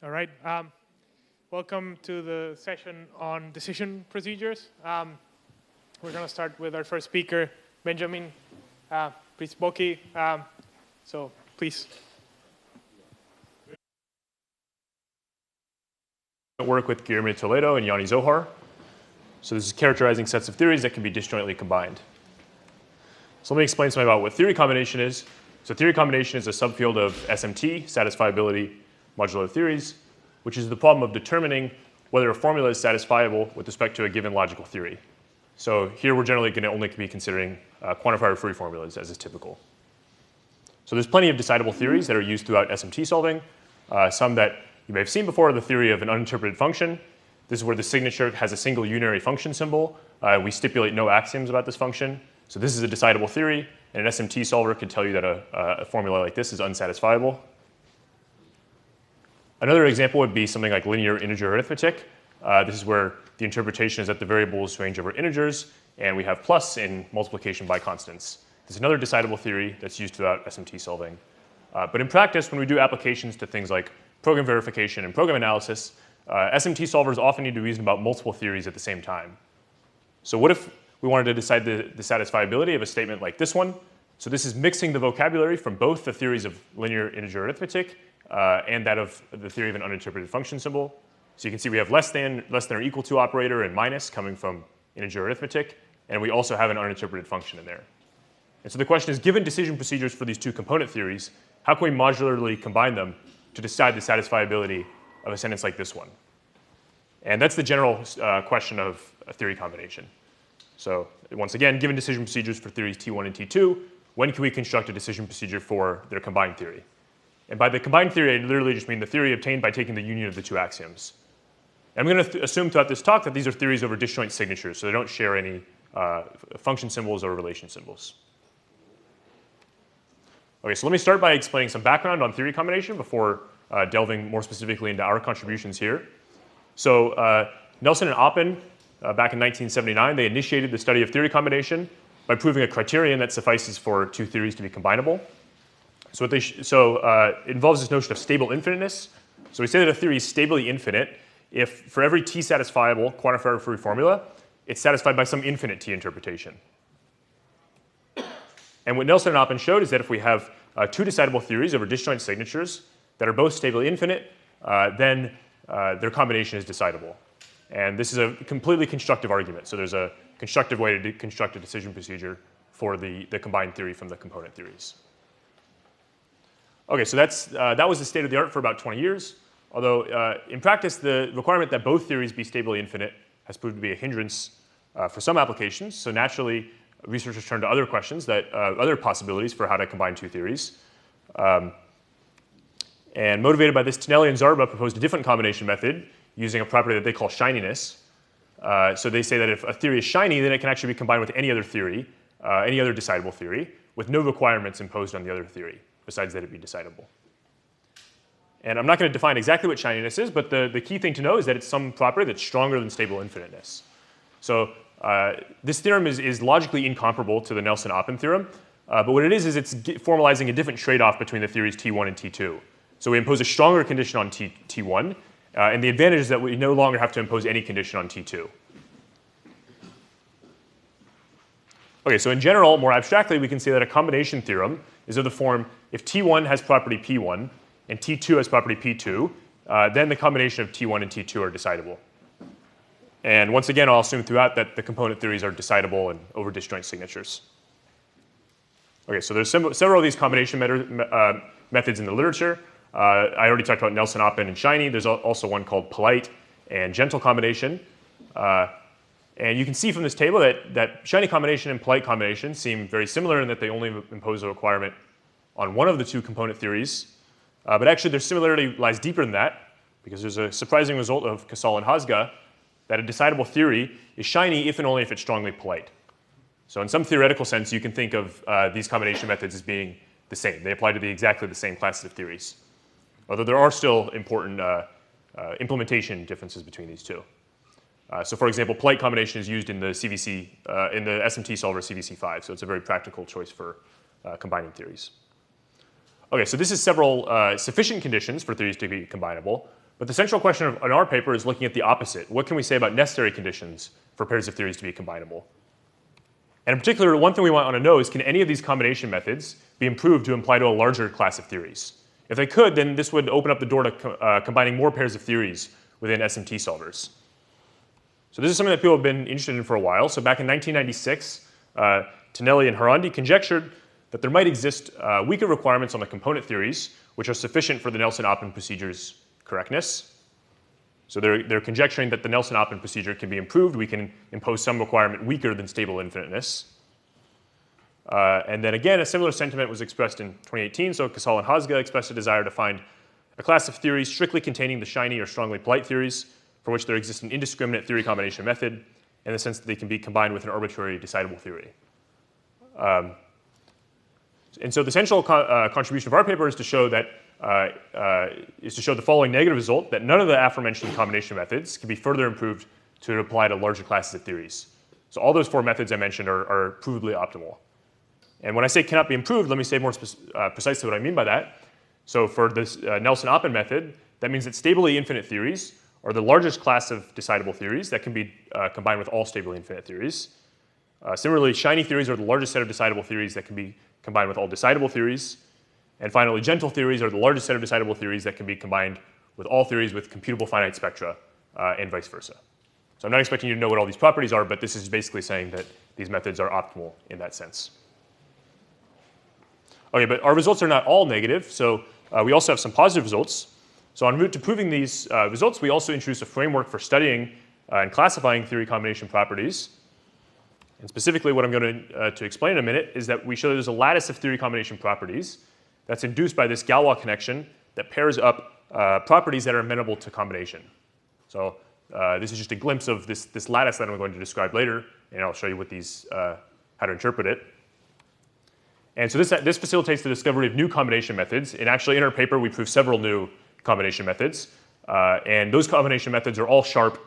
All right. Welcome to the session on decision procedures. We're going to start with our first speaker, Benjamin Przybocki. So please. I work with Guilherme Toledo and Yoni Zohar. So this is characterizing sets of theories that can be disjointly combined. So let me explain something about what theory combination is. So theory combination is a subfield of SMT, satisfiability modular theories, which is the problem of determining whether a formula is satisfiable with respect to a given logical theory. So here we're generally going to only be considering quantifier-free formulas, as is typical. So there's plenty of decidable theories that are used throughout SMT solving. Some that you may have seen before are the theory of an uninterpreted function. This is where the signature has a single unary function symbol. We stipulate no axioms about this function. So this is a decidable theory, and an SMT solver could tell you that a formula like this is unsatisfiable. Another example would be something like linear integer arithmetic. This is where the interpretation is that the variables range over integers, and we have plus in multiplication by constants. This is another decidable theory that's used throughout SMT solving. But in practice, when we do applications to things like program verification and program analysis, SMT solvers often need to reason about multiple theories at the same time. So what if we wanted to decide the satisfiability of a statement like this one? So this is mixing the vocabulary from both the theories of linear integer arithmetic and that of the theory of an uninterpreted function symbol. So you can see we have less than or equal to operator and minus coming from integer arithmetic, and we also have an uninterpreted function in there. And so the question is, given decision procedures for these two component theories, how can we modularly combine them to decide the satisfiability of a sentence like this one? And that's the general question of a theory combination. So once again, given decision procedures for theories T1 and T2, when can we construct a decision procedure for their combined theory? And by the combined theory, I literally just mean the theory obtained by taking the union of the two axioms. And I'm going to assume throughout this talk that these are theories over disjoint signatures, so they don't share any function symbols or relation symbols. Okay, so let me start by explaining some background on theory combination before delving more specifically into our contributions here. So Nelson and Oppen, back in 1979, they initiated the study of theory combination by proving a criterion that suffices for two theories to be combinable. So it involves this notion of stable infiniteness. So we say that a theory is stably infinite if for every T satisfiable quantifier-free formula, it's satisfied by some infinite T interpretation. And what Nelson and Oppen showed is that if we have two decidable theories over disjoint signatures that are both stably infinite, then their combination is decidable. And this is a completely constructive argument. So there's a constructive way to construct a decision procedure for the combined theory from the component theories. Okay, so that was the state of the art for about 20 years. Although in practice, the requirement that both theories be stably infinite has proved to be a hindrance for some applications. So naturally, researchers turn to other questions, other possibilities for how to combine two theories. And motivated by this, Tinelli and Zarba proposed a different combination method using a property that they call shininess. So they say that if a theory is shiny, then it can actually be combined with any other theory, any other decidable theory, with no requirements imposed on the other theory, besides that it be decidable. And I'm not going to define exactly what shininess is, but the key thing to know is that it's some property that's stronger than stable infiniteness. So this theorem is logically incomparable to the Nelson-Oppen theorem, but what it is it's formalizing a different trade-off between the theories T1 and T2. So we impose a stronger condition on T1, and the advantage is that we no longer have to impose any condition on T2. Okay, so in general, more abstractly, we can say that a combination theorem is of the form, if T1 has property P1 and T2 has property P2, then the combination of T1 and T2 are decidable. And once again, I'll assume throughout that the component theories are decidable and over disjoint signatures. Okay, so there's several of these combination methods in the literature. I already talked about Nelson, Oppen, and shiny. There's also one called polite and gentle combination. And you can see from this table that shiny combination and polite combination seem very similar in that they only impose a requirement on one of the two component theories. But actually, their similarity lies deeper than that, because there's a surprising result of Casal and Hasga that a decidable theory is shiny if and only if it's strongly polite. So in some theoretical sense, you can think of these combination methods as being the same. They apply to exactly the same classes of theories, although there are still important implementation differences between these two. So for example, polite combination is used in the CVC, in the SMT solver CVC5, so it's a very practical choice for combining theories. Okay, so this is several sufficient conditions for theories to be combinable. But the central question in our paper is looking at the opposite. What can we say about necessary conditions for pairs of theories to be combinable? And in particular, one thing we want to know is, can any of these combination methods be improved to apply to a larger class of theories? If they could, then this would open up the door to combining more pairs of theories within SMT solvers. So this is something that people have been interested in for a while. So back in 1996, Tonelli and Harandi conjectured that there might exist weaker requirements on the component theories, which are sufficient for the Nelson-Oppen procedure's correctness. So they're conjecturing that the Nelson-Oppen procedure can be improved. We can impose some requirement weaker than stable infiniteness. And then again, a similar sentiment was expressed in 2018. So Casal and Hasga expressed a desire to find a class of theories strictly containing the shiny or strongly polite theories, for which there exists an indiscriminate theory combination method, in the sense that they can be combined with an arbitrary decidable theory. And so the central contribution of our paper is to show that the following negative result: that none of the aforementioned combination methods can be further improved to apply to larger classes of theories. So all those four methods I mentioned are provably optimal. And when I say cannot be improved, let me say more precisely what I mean by that. So for this Nelson-Oppen method, that means that stably infinite theories are the largest class of decidable theories that can be combined with all stably infinite theories. Similarly, shiny theories are the largest set of decidable theories that can be combined with all decidable theories. And finally, gentle theories are the largest set of decidable theories that can be combined with all theories with computable finite spectra, and vice versa. So I'm not expecting you to know what all these properties are, but this is basically saying that these methods are optimal in that sense. Okay, but our results are not all negative, so we also have some positive results. So en route to proving these results, we also introduced a framework for studying and classifying theory combination properties. And specifically, what I'm going to explain in a minute is that we show there's a lattice of theory combination properties that's induced by this Galois connection that pairs up properties that are amenable to combination. So this is just a glimpse of this lattice that I'm going to describe later, and I'll show you what these, how to interpret it. And so this facilitates the discovery of new combination methods. And actually, in our paper, we prove several new combination methods. And those combination methods are all sharp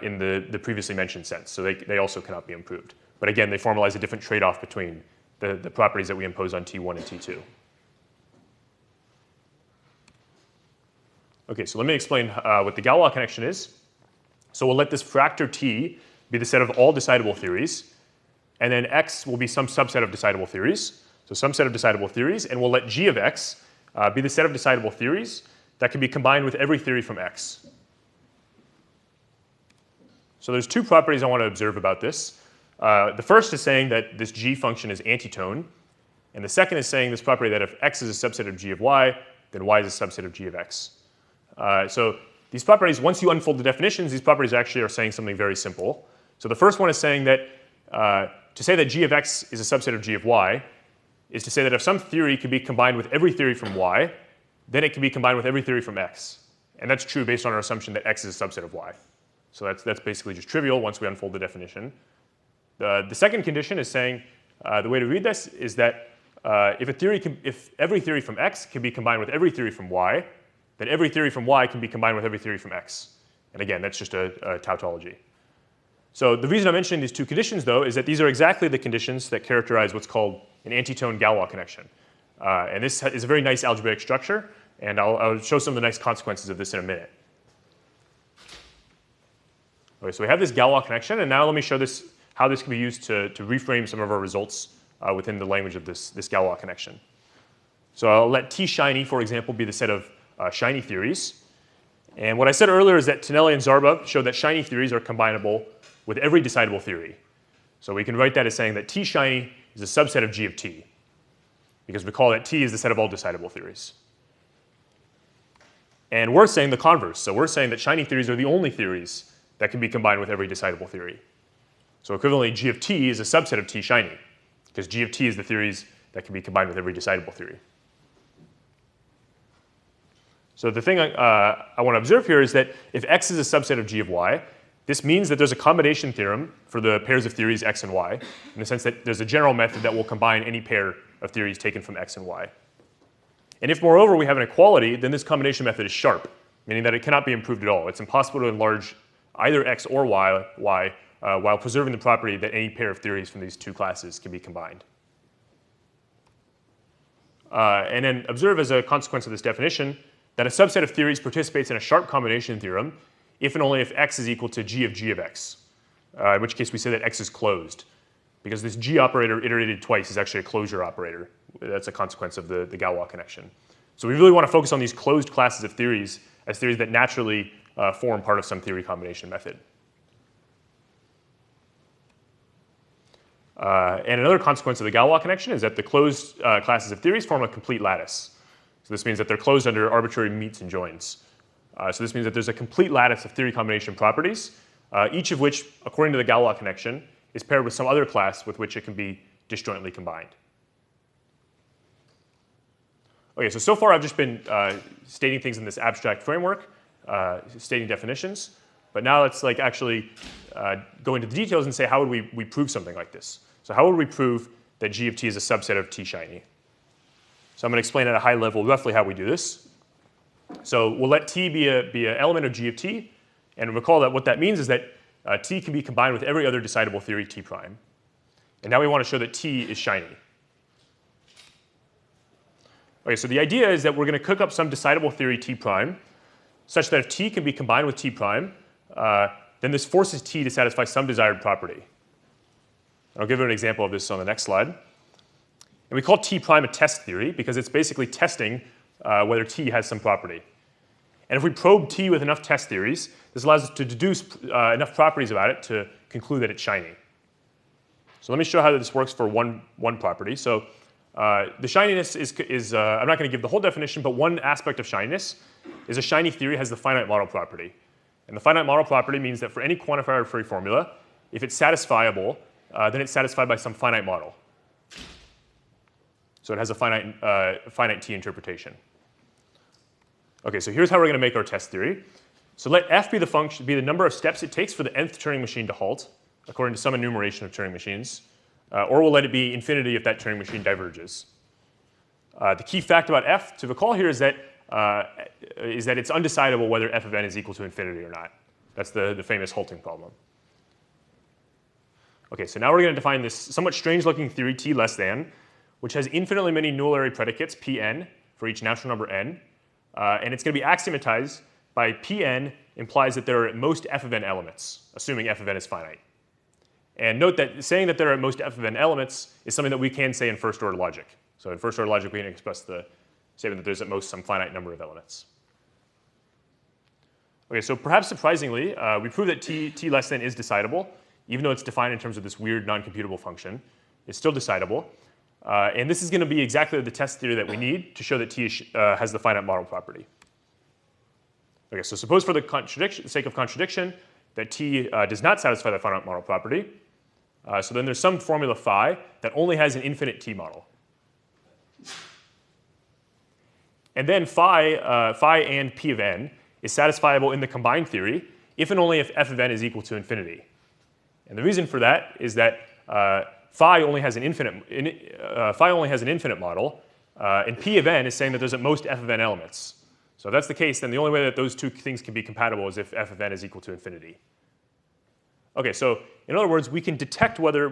in the previously mentioned sense. So they also cannot be improved. But again, they formalize a different trade-off between the properties that we impose on T1 and T2. Okay, so let me explain what the Galois connection is. So we'll let this fractor T be the set of all decidable theories. And then X will be some subset of decidable theories. So some set of decidable theories. And we'll let G of X be the set of decidable theories that can be combined with every theory from X. So there's two properties I want to observe about this. The first is saying that this G function is antitone. And the second is saying this property that if X is a subset of G of Y, then Y is a subset of G of X. So these properties, once you unfold the definitions, these properties actually are saying something very simple. So the first one is saying that to say that G of X is a subset of G of Y is to say that if some theory can be combined with every theory from Y, then it can be combined with every theory from X. And that's true based on our assumption that X is a subset of Y. So that's basically just trivial once we unfold the definition. The second condition is saying, the way to read this is that if every theory from X can be combined with every theory from Y, then every theory from Y can be combined with every theory from X. And again, that's just a tautology. So the reason I'm mentioning these two conditions, though, is that these are exactly the conditions that characterize what's called an antitone Galois connection. And this is a very nice algebraic structure, and I'll show some of the nice consequences of this in a minute. Okay, so we have this Galois connection, and now let me show how this can be used to reframe some of our results within the language of this Galois connection. So I'll let T shiny, for example, be the set of shiny theories. And what I said earlier is that Tonelli and Zarba showed that shiny theories are combinable with every decidable theory. So we can write that as saying that T shiny is a subset of G of T, because recall that T is the set of all decidable theories. And we're saying the converse. So we're saying that shiny theories are the only theories that can be combined with every decidable theory. So equivalently, G of T is a subset of T shiny, because G of T is the theories that can be combined with every decidable theory. So the thing I want to observe here is that if X is a subset of G of Y, this means that there's a combination theorem for the pairs of theories X and Y, in the sense that there's a general method that will combine any pair of theories taken from X and Y. And if, moreover, we have an equality, then this combination method is sharp, meaning that it cannot be improved at all. It's impossible to enlarge either X or Y while preserving the property that any pair of theories from these two classes can be combined. And then observe as a consequence of this definition that a subset of theories participates in a sharp combination theorem if and only if x is equal to g of x, in which case we say that x is closed, because this g operator iterated twice is actually a closure operator. That's a consequence of the Galois connection. So we really want to focus on these closed classes of theories as theories that naturally form part of some theory combination method. And another consequence of the Galois connection is that the closed classes of theories form a complete lattice. So this means that they're closed under arbitrary meets and joins. So this means that there's a complete lattice of theory combination properties, each of which, according to the Galois connection, is paired with some other class with which it can be disjointly combined. Okay, so far I've just been stating things in this abstract framework, stating definitions. But now let's actually go into the details and say how would we prove something like this. So how would we prove that g of t is a subset of t shiny? So I'm going to explain at a high level roughly how we do this. So we'll let t be an element of g of t. And recall that what that means is that t can be combined with every other decidable theory t prime. And now we want to show that t is shiny. Okay, so the idea is that we're going to cook up some decidable theory t prime such that if t can be combined with t prime, then this forces t to satisfy some desired property. I'll give you an example of this on the next slide. And we call t prime a test theory because it's basically testing whether t has some property. And if we probe t with enough test theories, this allows us to deduce enough properties about it to conclude that it's shiny. So let me show how this works for one property. So the shininess is I'm not going to give the whole definition, but one aspect of shininess is a shiny theory has the finite model property. And the finite model property means that for any quantifier free formula, if it's satisfiable, then it's satisfied by some finite model. So it has a finite t interpretation. Okay, so here's how we're going to make our test theory. So let f be the number of steps it takes for the nth Turing machine to halt, according to some enumeration of Turing machines, or we'll let it be infinity if that Turing machine diverges. The key fact about f to recall here is that it's undecidable whether f of n is equal to infinity or not. That's the famous halting problem. Okay, so now we're going to define this somewhat strange-looking theory t less than, which has infinitely many nullary predicates, Pn, for each natural number n. And it's going to be axiomatized by Pn implies that there are at most f of n elements, assuming f of n is finite. And note that saying that there are at most f of n elements is something that we can say in first-order logic. So in first-order logic, we can express the statement that there's at most some finite number of elements. Okay, so perhaps surprisingly, we prove that t less than is decidable, even though it's defined in terms of this weird non-computable function. It's still decidable. And this is going to be exactly the test theory that we need to show that t has the finite model property. Okay, so suppose for the sake of contradiction that t does not satisfy the finite model property. So then there's some formula phi that only has an infinite t model. And then phi and p of n is satisfiable in the combined theory if and only if f of n is equal to infinity. And the reason for that is that phi only has an infinite model, and p of n is saying that there's at most f of n elements. So if that's the case, then the only way that those two things can be compatible is if f of n is equal to infinity. Okay, so in other words, we can test whether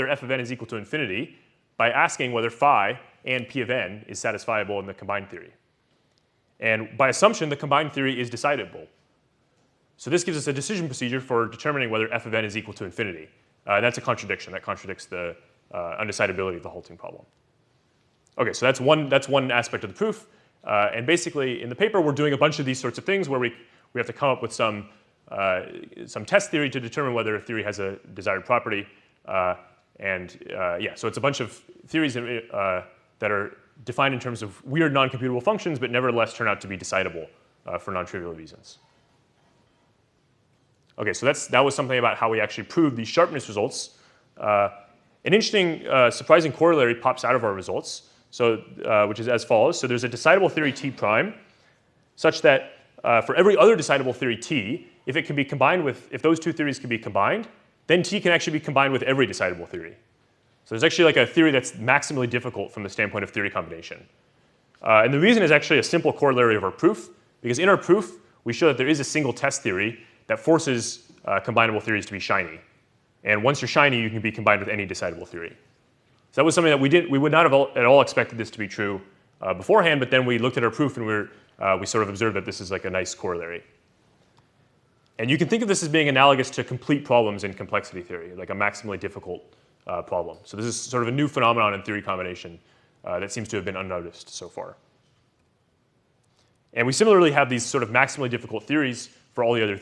f of n is equal to infinity by asking whether phi and p of n is satisfiable in the combined theory. And by assumption, the combined theory is decidable. So this gives us a decision procedure for determining whether f of n is equal to infinity. That's a contradiction. That contradicts the undecidability of the halting problem. Okay, so that's one aspect of the proof. And basically, in the paper, we're doing a bunch of these sorts of things where we have to come up with some test theory to determine whether a theory has a desired property. So it's a bunch of theories that are defined in terms of weird non-computable functions, but nevertheless turn out to be decidable for non-trivial reasons. Okay, so that was something about how we actually proved these sharpness results. An interesting, surprising corollary pops out of our results, which is as follows. So there's a decidable theory t prime, such that for every other decidable theory t, if those two theories can be combined, then t can actually be combined with every decidable theory. So there's actually a theory that's maximally difficult from the standpoint of theory combination. And the reason is actually a simple corollary of our proof, because in our proof, we show that there is a single test theory that forces combinable theories to be shiny. And once you're shiny, you can be combined with any decidable theory. So that was something that we would not have at all expected this to be true beforehand, but then we looked at our proof and we were we sort of observe that this is like a nice corollary. And you can think of this as being analogous to complete problems in complexity theory, like a maximally difficult problem. So this is sort of a new phenomenon in theory combination that seems to have been unnoticed so far. And we similarly have these sort of maximally difficult theories for all the other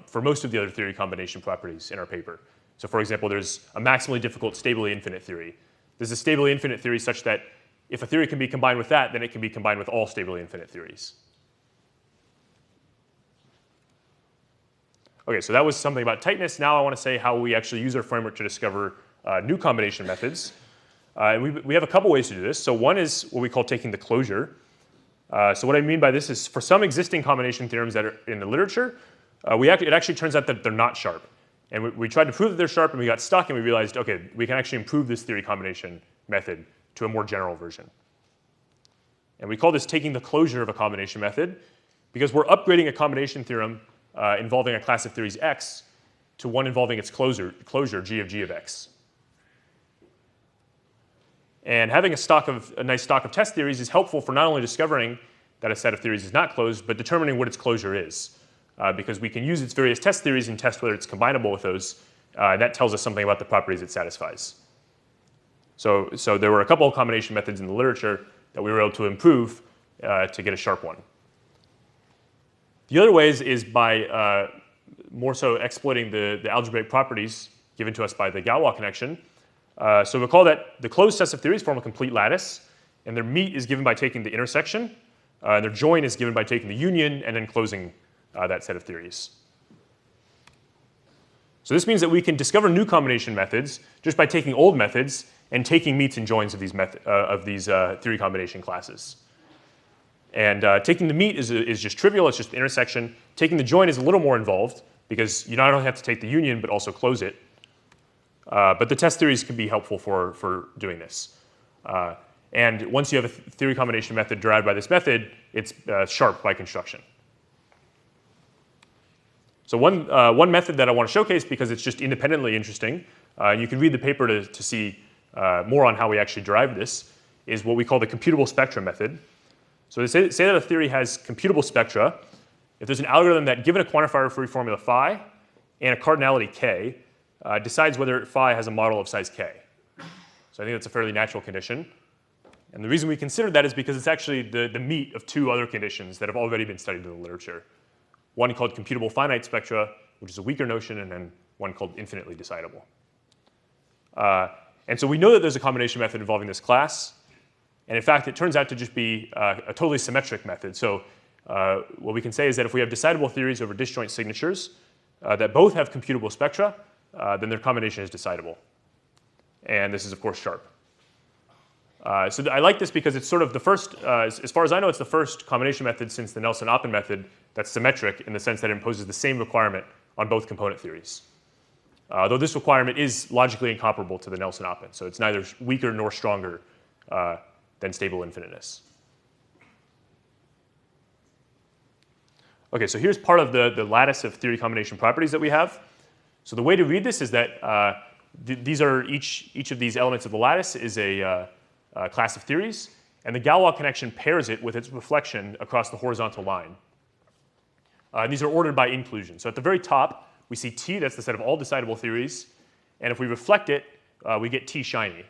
for most of the other theory combination properties in our paper. So for example, there's a maximally difficult stably infinite theory. There's a stably infinite theory such that if a theory can be combined with that, then it can be combined with all stably infinite theories. Okay, so that was something about tightness. Now I want to say how we actually use our framework to discover new combination methods. And we have a couple ways to do this. So one is what we call taking the closure. So what I mean by this is for some existing combination theorems that are in the literature, it actually turns out that they're not sharp. And we tried to prove that they're sharp, and we got stuck, and we realized, OK, we can actually improve this theory combination method to a more general version. And we call this taking the closure of a combination method, because we're upgrading a combination theorem involving a class of theories X to one involving its closure, G of G of X. And having a nice stock of test theories is helpful for not only discovering that a set of theories is not closed, but determining what its closure is. Because we can use its various test theories and test whether it's combinable with those. And that tells us something about the properties it satisfies. So there were a couple of combination methods in the literature that we were able to improve to get a sharp one. The other ways is by more so exploiting the algebraic properties given to us by the Galois connection. So recall that the closed sets of theories form a complete lattice, and their meet is given by taking the intersection, and their join is given by taking the union and then closing that set of theories. So this means that we can discover new combination methods just by taking old methods and taking meets and joins of these theory combination classes. And taking the meet is just trivial. It's just the intersection. Taking the join is a little more involved because you not only have to take the union but also close it. But the test theories can be helpful for doing this. And once you have a theory combination method derived by this method, it's sharp by construction. So one method that I want to showcase, because it's just independently interesting, you can read the paper to see more on how we actually derive this, is what we call the computable spectra method. So to say that a theory has computable spectra, if there's an algorithm that, given a quantifier free formula phi and a cardinality k, decides whether phi has a model of size k. So I think that's a fairly natural condition. And the reason we consider that is because it's actually the meet of two other conditions that have already been studied in the literature. One called computable finite spectra, which is a weaker notion, and then one called infinitely decidable. And so we know that there's a combination method involving this class. And in fact, it turns out to just be a totally symmetric method. So what we can say is that if we have decidable theories over disjoint signatures that both have computable spectra, then their combination is decidable. And this is, of course, sharp. So I like this because it's sort of the first, as far as I know, it's the first combination method since the Nelson-Oppen method that's symmetric in the sense that it imposes the same requirement on both component theories. Though this requirement is logically incomparable to the Nelson-Oppen. So it's neither weaker nor stronger than stable infiniteness. OK, so here's part of the lattice of theory combination properties that we have. So the way to read this is that these are each of these elements of the lattice is a class of theories, and the Galois connection pairs it with its reflection across the horizontal line. And these are ordered by inclusion. So at the very top, we see T, that's the set of all decidable theories, and if we reflect it, we get T shiny.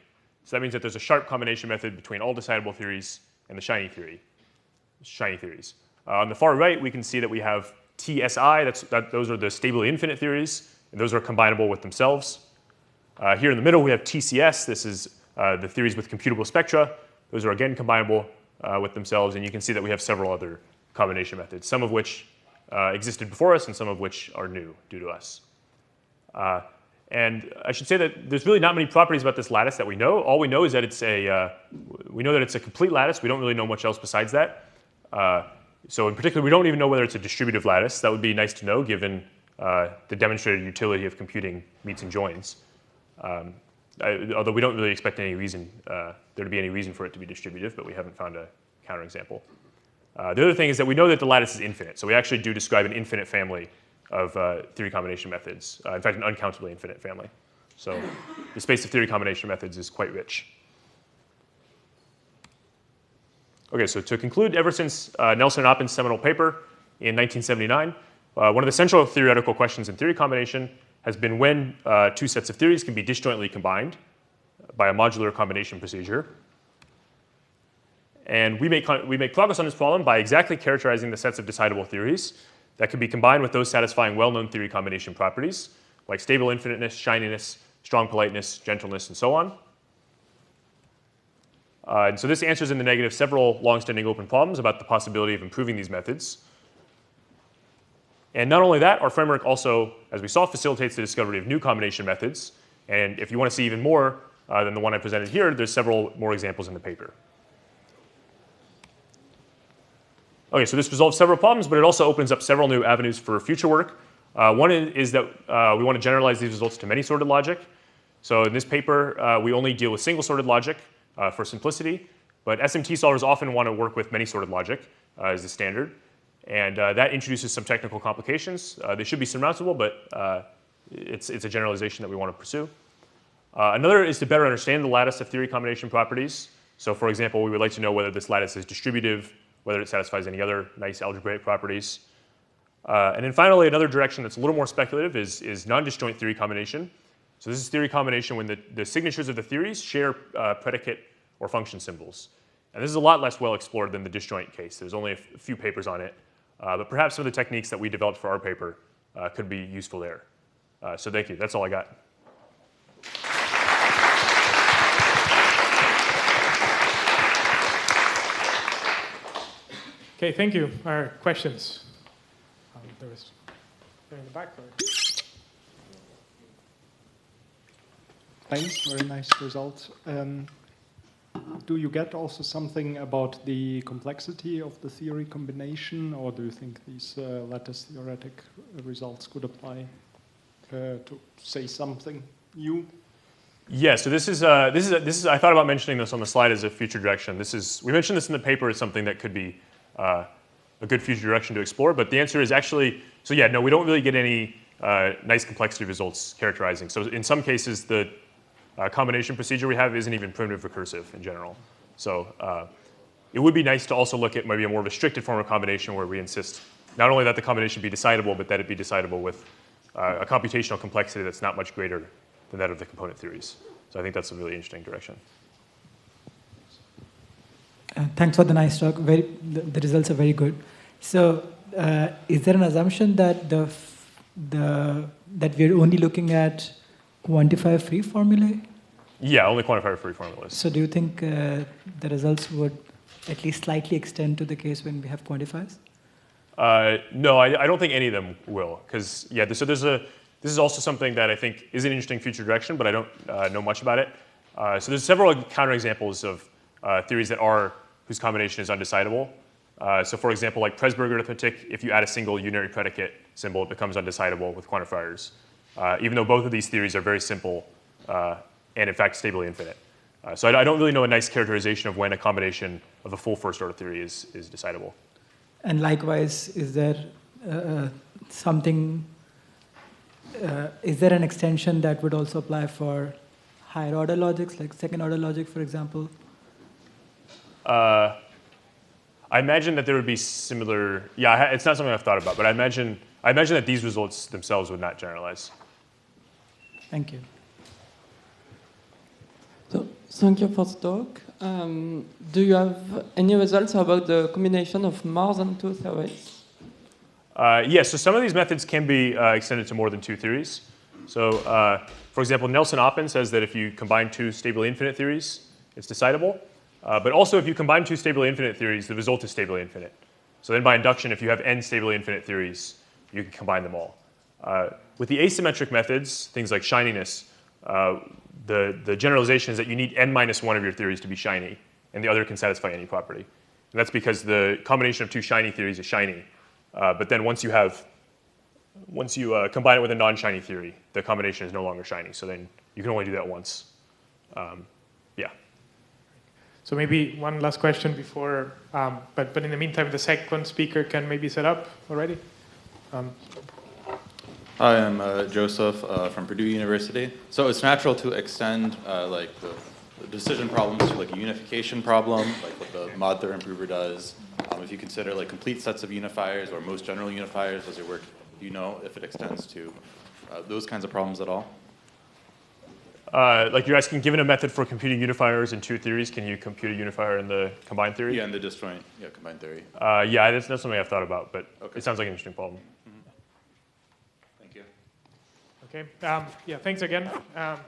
So that means that there's a sharp combination method between all decidable theories and the shiny theories. On the far right, we can see that we have TSI, those are the stably infinite theories, and those are combinable with themselves. Here in the middle, we have TCS. This is the theories with computable spectra. Those are again combinable with themselves, and you can see that we have several other combination methods, some of which existed before us and some of which are new due to us. And I should say that there's really not many properties about this lattice that we know. All we know is that we know that it's a complete lattice. We don't really know much else besides that. So in particular, we don't even know whether it's a distributive lattice. That would be nice to know given the demonstrated utility of computing meets and joins. Although we don't really expect any reason there to be any reason for it to be distributive, but we haven't found a counterexample. The other thing is that we know that the lattice is infinite, so we actually do describe an infinite family of theory combination methods. In fact, an uncountably infinite family. So the space of theory combination methods is quite rich. Okay, so to conclude, ever since Nelson and Oppen's seminal paper in 1979, one of the central theoretical questions in theory combination has been when two sets of theories can be disjointly combined by a modular combination procedure. And we make progress on this problem by exactly characterizing the sets of decidable theories that can be combined with those satisfying well-known theory combination properties, like stable infiniteness, shininess, strong politeness, gentleness, and so on. And so this answers in the negative several long-standing open problems about the possibility of improving these methods. And not only that, our framework also, as we saw, facilitates the discovery of new combination methods. And if you want to see even more than the one I presented here, there's several more examples in the paper. Okay, so this resolves several problems, but it also opens up several new avenues for future work. One is that we want to generalize these results to many-sorted logic. So in this paper, we only deal with single-sorted logic for simplicity, but SMT solvers often want to work with many-sorted logic as the standard. And that introduces some technical complications. They should be surmountable, but it's a generalization that we want to pursue. Another is to better understand the lattice of theory combination properties. So for example, we would like to know whether this lattice is distributive, whether it satisfies any other nice algebraic properties. And then finally, another direction that's a little more speculative is non-disjoint theory combination. So this is theory combination when the signatures of the theories share predicate or function symbols. And this is a lot less well explored than the disjoint case. There's only a few papers on it. But perhaps some of the techniques that we developed for our paper could be useful there. So thank you. That's all I got. Okay, thank you. Our questions? There in the back. Thanks, very nice result. Do you get also something about the complexity of the theory combination, or do you think these lattice theoretic results could apply to say something new? Yeah, so this is I thought about mentioning this on the slide as a future direction. We mentioned this in the paper as something that could be a good future direction to explore, but the answer is actually, so yeah, no, we don't really get any nice complexity results characterizing. So in some cases, the combination procedure we have isn't even primitive recursive in general. So it would be nice to also look at maybe a more restricted form of combination where we insist not only that the combination be decidable, but that it be decidable with a computational complexity that's not much greater than that of the component theories. So I think that's a really interesting direction. Thanks for the nice talk. The results are very good. So is there an assumption that that we're only looking at quantifier-free formulae? Yeah, only quantifier-free formulas. So do you think the results would at least slightly extend to the case when we have quantifiers? No, I don't think any of them will, because yeah. So this is also something that I think is an interesting future direction, but I don't know much about it. So there's several counterexamples of theories whose combination is undecidable. So for example, like Przybocki arithmetic, if you add a single unary predicate symbol, it becomes undecidable with quantifiers, even though both of these theories are very simple and in fact stably infinite. So I don't really know a nice characterization of when a combination of a full first-order theory is decidable. And likewise, is there is there an extension that would also apply for higher order logics, like second order logic, for example? I imagine that there would be similar. Yeah, it's not something I've thought about, but I imagine that these results themselves would not generalize. Thank you. So, thank you for the talk. Do you have any results about the combination of more than two theories? Yes, so some of these methods can be extended to more than two theories. So, for example, Nelson-Oppen says that if you combine two stably infinite theories, it's decidable. But also, if you combine two stably infinite theories, the result is stably infinite. So then by induction, if you have n stably infinite theories, you can combine them all. With the asymmetric methods, things like shininess, the generalization is that you need n minus one of your theories to be shiny, and the other can satisfy any property. And that's because the combination of two shiny theories is shiny. But then once you combine it with a non-shiny theory, the combination is no longer shiny. So then you can only do that once. Yeah. So maybe one last question before, but in the meantime, the second speaker can maybe set up already. Hi, I'm Joseph from Purdue University. So it's natural to extend like the the decision problems, like a unification problem, like what the mod theorem prover does. If you consider like complete sets of unifiers or most general unifiers, does your work, do you know if it extends to those kinds of problems at all? Like you're asking, given a method for computing unifiers in two theories, can you compute a unifier in the combined theory? Yeah, in the disjoint, combined theory. Yeah, that's something I've thought about, but it sounds like an interesting problem. Thank you. Okay. Yeah, thanks again. And